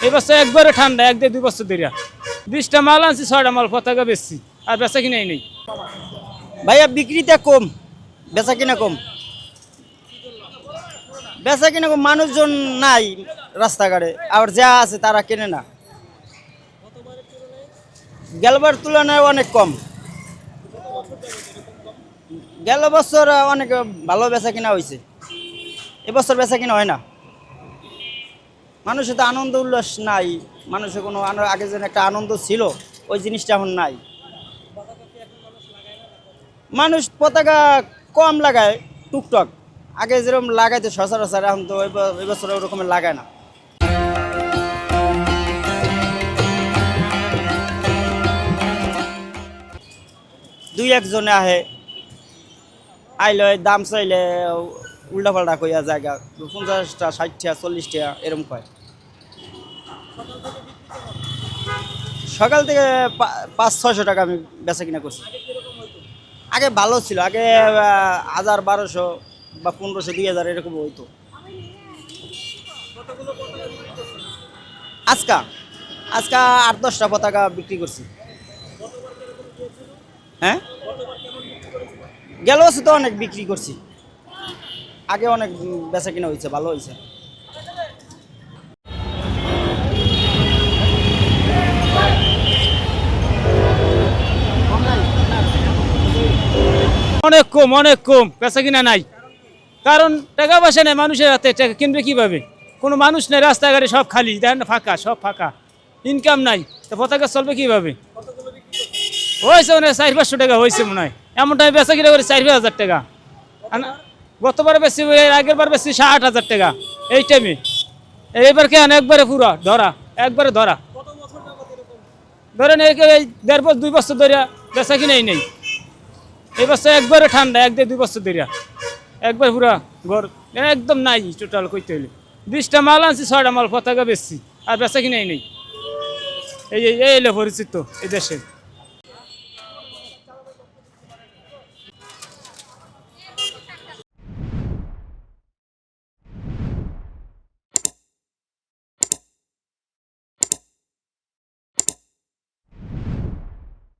এই বছর একবারে ঠান্ডা, 1-2 বছর ধরে 20টা মাল আনছি, 6টা মাল পতাকা বেচছি, আর বেচা কিনাই নেই। ভাইয়া বিক্রিটা কম, বেচা কিনা কম। বেচা কিনা কম, মানুষজন নাই রাস্তাঘাটে, আর যা আছে তারা কেনে না। গেলবার তুলনায় অনেক কম। গেল বছর অনেক ভালো বেচা কিনা হয়েছে, এবছর বেচা কিনা হয় না। মানুষের তো আনন্দ উল্লাস নাই, মানুষের কোনো আগে যেন একটা আনন্দ ছিল, ওই জিনিসটা এখন নাই। মানুষ পতাকা কম লাগায়, টুকটাক। আগে যেরকম লাগাইতো সচরাচর, এখন তো এবছর ওরকমের লাগায় না। দুই একজনে আহে, আইলে দাম চাইলে উল্টাপাল্টা কইয়া জায়গা 50টা 60টা 40টা এরকম কয়। সকাল থেকে 500-600 টাকা আমি বেচা কিনা করছি। আগে ভালো ছিল, আগে 1000-1200 বা 1500-2000 এরকম হইতো। আজকা আজকা 8-10টা পতাকা বিক্রি করছি। হ্যাঁ, গেল বছর তো অনেক বিক্রি করছি, আগে অনেক বেচা কিনা হয়েছে, ভালো হয়েছে। অনেক কম বেচা কিনা নাই, কারণ টাকা পয়সা নেই মানুষের হাতে, টাকা কিনবে কিভাবে? কোনো মানুষ নেই, রাস্তাঘাটে সব খালি, দেখেন না, ফাঁকা, সব ফাঁকা, ইনকাম নাই, তো পতাকা চলবে কিভাবে? হয়েছে মনে হয় 400-500 টাকা হয়েছে মনে হয়, এমন টাইম বেচা কিনা করে 4,000 টাকা। গতবারে বেশি, আগের বার বেশি 60,000 টাকা এই টাইমে। এইবার কেন একবারে পুরো ধরা, একবারে ধরা, ধরেন এই 1.5-2 বছর ধরে বেচা কিনাই নেই। এই বছর একবারে ঠান্ডা, 1-2 বছর ধরে একবার পুরা ঘর একদম নাই, টোটাল কইতে হইলে 20টা মাল আনছি, 6টা মাল পতাকা বেচছি, আর বেচা কিনাই নেই। এই এলো পরিচিত এই দেশে।